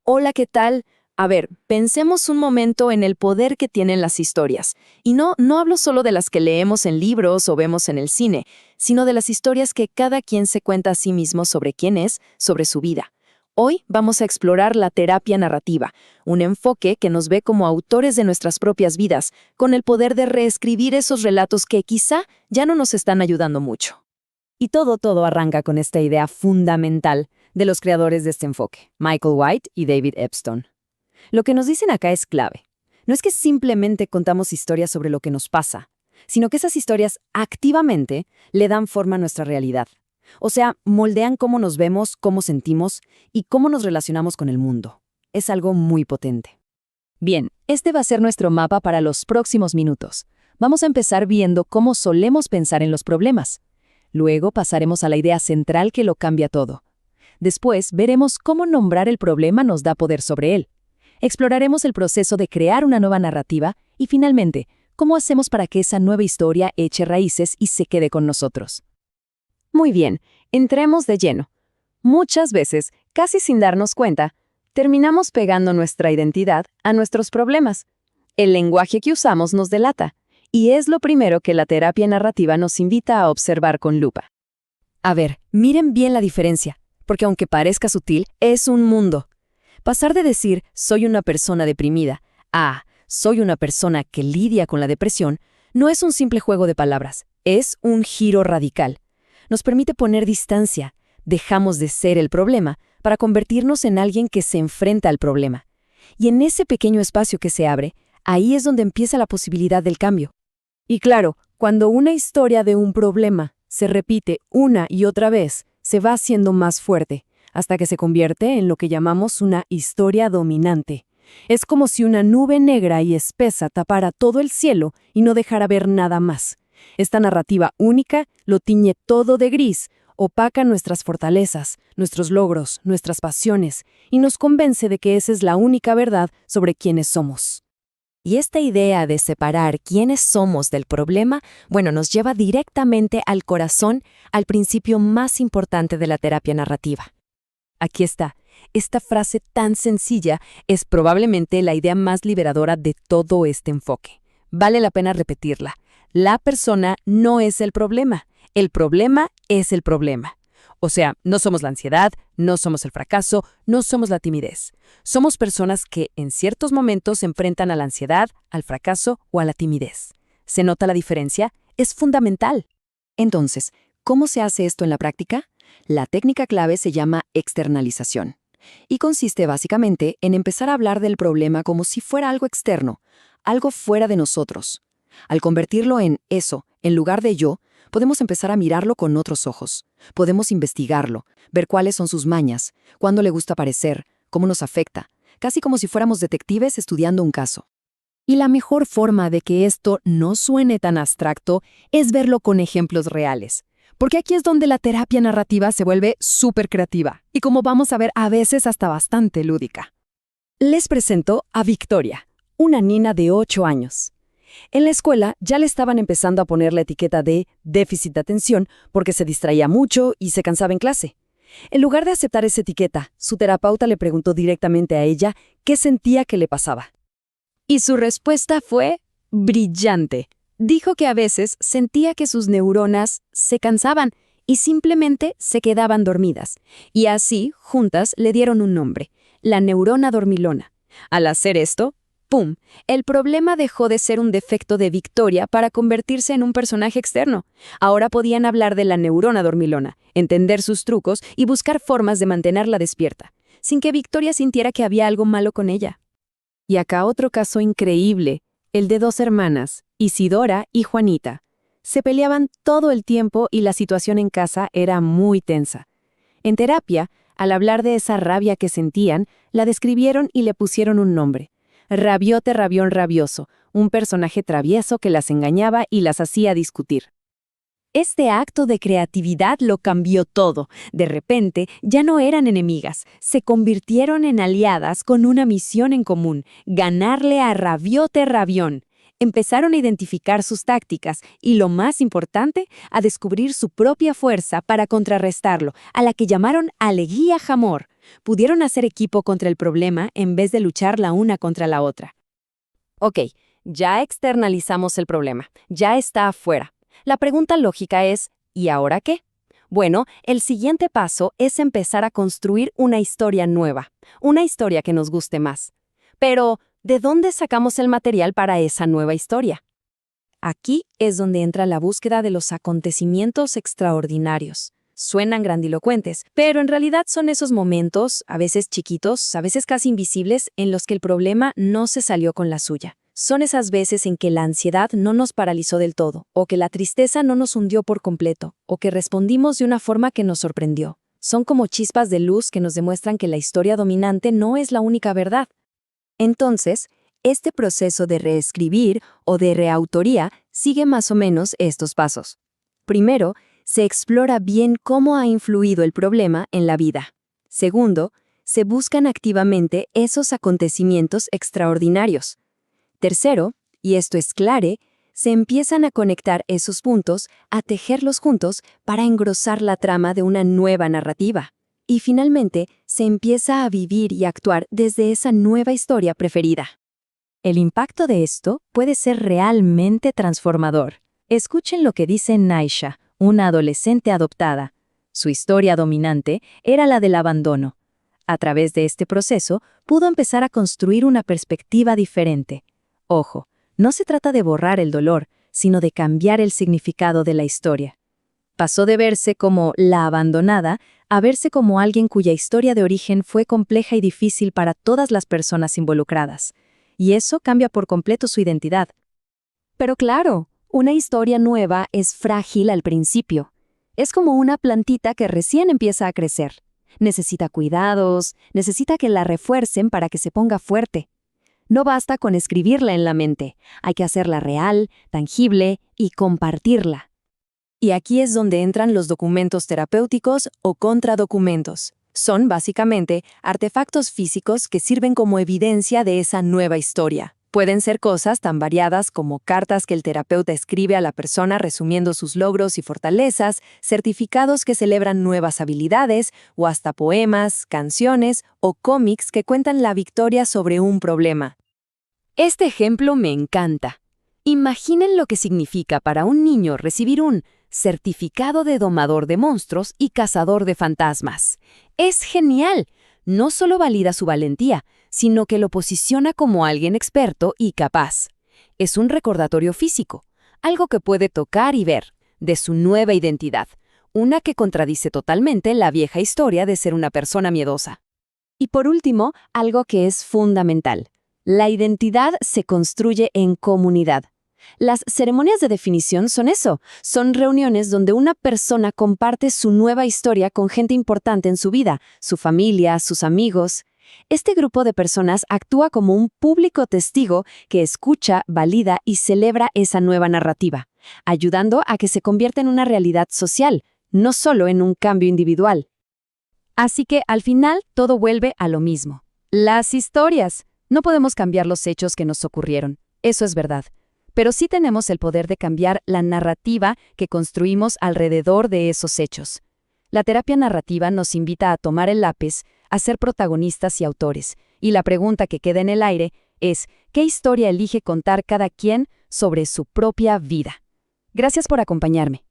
Hola, ¿qué tal? A ver, pensemos un momento en el poder que tienen las historias. Y no hablo solo de las que leemos en libros o vemos en el cine, sino de las historias que cada quien se cuenta a sí mismo sobre quién es, sobre su vida. Hoy vamos a explorar la terapia narrativa, un enfoque que nos ve como autores de nuestras propias vidas, con el poder de reescribir esos relatos que quizá ya no nos están ayudando mucho. Y todo arranca con esta idea fundamental de los creadores de este enfoque, Michael White y David Epstein. Lo que nos dicen acá es clave. No es que simplemente contamos historias sobre lo que nos pasa, sino que esas historias activamente le dan forma a nuestra realidad. O sea, moldean cómo nos vemos, cómo sentimos y cómo nos relacionamos con el mundo. Es algo muy potente. Bien, este va a ser nuestro mapa para los próximos minutos. Vamos a empezar viendo cómo solemos pensar en los problemas. Luego pasaremos a la idea central que lo cambia todo. Después veremos cómo nombrar el problema nos da poder sobre él. Exploraremos el proceso de crear una nueva narrativa y finalmente, cómo hacemos para que esa nueva historia eche raíces y se quede con nosotros. Muy bien, entremos de lleno. Muchas veces, casi sin darnos cuenta, terminamos pegando nuestra identidad a nuestros problemas. El lenguaje que usamos nos delata, y es lo primero que la terapia narrativa nos invita a observar con lupa. A ver, miren bien la diferencia, porque aunque parezca sutil, es un mundo. Pasar de decir, soy una persona deprimida, a soy una persona que lidia con la depresión, no es un simple juego de palabras, es un giro radical. Nos permite poner distancia, dejamos de ser el problema para convertirnos en alguien que se enfrenta al problema. Y en ese pequeño espacio que se abre, ahí es donde empieza la posibilidad del cambio. Y claro, cuando una historia de un problema se repite una y otra vez, se va haciendo más fuerte, hasta que se convierte en lo que llamamos una historia dominante. Es como si una nube negra y espesa tapara todo el cielo y no dejara ver nada más. Esta narrativa única lo tiñe todo de gris, opaca nuestras fortalezas, nuestros logros, nuestras pasiones, y nos convence de que esa es la única verdad sobre quiénes somos. Y esta idea de separar quiénes somos del problema, nos lleva directamente al corazón, al principio más importante de la terapia narrativa. Aquí está. Esta frase tan sencilla es probablemente la idea más liberadora de todo este enfoque. Vale la pena repetirla. La persona no es el problema es el problema. O sea, no somos la ansiedad, no somos el fracaso, no somos la timidez. Somos personas que en ciertos momentos se enfrentan a la ansiedad, al fracaso o a la timidez. ¿Se nota la diferencia? Es fundamental. Entonces, ¿cómo se hace esto en la práctica? La técnica clave se llama externalización y consiste básicamente en empezar a hablar del problema como si fuera algo externo, algo fuera de nosotros. Al convertirlo en eso, en lugar de yo, podemos empezar a mirarlo con otros ojos. Podemos investigarlo, ver cuáles son sus mañas, cuándo le gusta aparecer, cómo nos afecta, casi como si fuéramos detectives estudiando un caso. Y la mejor forma de que esto no suene tan abstracto es verlo con ejemplos reales. Porque aquí es donde la terapia narrativa se vuelve súper creativa y, como vamos a ver, a veces hasta bastante lúdica. Les presento a Victoria, una niña de 8 años. En la escuela ya le estaban empezando a poner la etiqueta de déficit de atención porque se distraía mucho y se cansaba en clase. En lugar de aceptar esa etiqueta, su terapeuta le preguntó directamente a ella qué sentía que le pasaba. Y su respuesta fue brillante. Dijo que a veces sentía que sus neuronas se cansaban y simplemente se quedaban dormidas. Y así, juntas, le dieron un nombre, la neurona dormilona. Al hacer esto, ¡pum!, el problema dejó de ser un defecto de Victoria para convertirse en un personaje externo. Ahora podían hablar de la neurona dormilona, entender sus trucos y buscar formas de mantenerla despierta, sin que Victoria sintiera que había algo malo con ella. Y acá otro caso increíble, el de 2 hermanas, Isidora y Juanita. Se peleaban todo el tiempo y la situación en casa era muy tensa. En terapia, al hablar de esa rabia que sentían, la describieron y le pusieron un nombre. Rabiote Rabión Rabioso, un personaje travieso que las engañaba y las hacía discutir. Este acto de creatividad lo cambió todo. De repente, ya no eran enemigas, se convirtieron en aliadas con una misión en común, ganarle a Rabiote Rabión. Empezaron a identificar sus tácticas y, lo más importante, a descubrir su propia fuerza para contrarrestarlo, a la que llamaron alegía jamor. Pudieron hacer equipo contra el problema en vez de luchar la una contra la otra. Ok, ya externalizamos el problema, ya está afuera. La pregunta lógica es, ¿y ahora qué? Bueno, el siguiente paso es empezar a construir una historia nueva, una historia que nos guste más. Pero, ¿de dónde sacamos el material para esa nueva historia? Aquí es donde entra la búsqueda de los acontecimientos extraordinarios. Suenan grandilocuentes, pero en realidad son esos momentos, a veces chiquitos, a veces casi invisibles, en los que el problema no se salió con la suya. Son esas veces en que la ansiedad no nos paralizó del todo, o que la tristeza no nos hundió por completo, o que respondimos de una forma que nos sorprendió. Son como chispas de luz que nos demuestran que la historia dominante no es la única verdad. Entonces, este proceso de reescribir o de reautoría sigue más o menos estos pasos. Primero, se explora bien cómo ha influido el problema en la vida. Segundo, se buscan activamente esos acontecimientos extraordinarios. Tercero, y esto es clave, se empiezan a conectar esos puntos, a tejerlos juntos para engrosar la trama de una nueva narrativa. Y finalmente, se empieza a vivir y actuar desde esa nueva historia preferida. El impacto de esto puede ser realmente transformador. Escuchen lo que dice Naisha, una adolescente adoptada. Su historia dominante era la del abandono. A través de este proceso, pudo empezar a construir una perspectiva diferente. Ojo, no se trata de borrar el dolor, sino de cambiar el significado de la historia. Pasó de verse como la abandonada a verse como alguien cuya historia de origen fue compleja y difícil para todas las personas involucradas. Y eso cambia por completo su identidad. Pero claro, una historia nueva es frágil al principio. Es como una plantita que recién empieza a crecer. Necesita cuidados, necesita que la refuercen para que se ponga fuerte. No basta con escribirla en la mente, hay que hacerla real, tangible y compartirla. Y aquí es donde entran los documentos terapéuticos o contradocumentos. Son, básicamente, artefactos físicos que sirven como evidencia de esa nueva historia. Pueden ser cosas tan variadas como cartas que el terapeuta escribe a la persona resumiendo sus logros y fortalezas, certificados que celebran nuevas habilidades, o hasta poemas, canciones o cómics que cuentan la victoria sobre un problema. Este ejemplo me encanta. Imaginen lo que significa para un niño recibir un certificado de domador de monstruos y cazador de fantasmas. Es genial. No solo valida su valentía, sino que lo posiciona como alguien experto y capaz. Es un recordatorio físico, algo que puede tocar y ver, de su nueva identidad, una que contradice totalmente la vieja historia de ser una persona miedosa. Y por último, algo que es fundamental. La identidad se construye en comunidad. Las ceremonias de definición son eso, son reuniones donde una persona comparte su nueva historia con gente importante en su vida, su familia, sus amigos. Este grupo de personas actúa como un público testigo que escucha, valida y celebra esa nueva narrativa, ayudando a que se convierta en una realidad social, no solo en un cambio individual. Así que al final todo vuelve a lo mismo. Las historias. No podemos cambiar los hechos que nos ocurrieron, eso es verdad. Pero sí tenemos el poder de cambiar la narrativa que construimos alrededor de esos hechos. La terapia narrativa nos invita a tomar el lápiz, a ser protagonistas y autores. Y la pregunta que queda en el aire es, ¿qué historia elige contar cada quien sobre su propia vida? Gracias por acompañarme.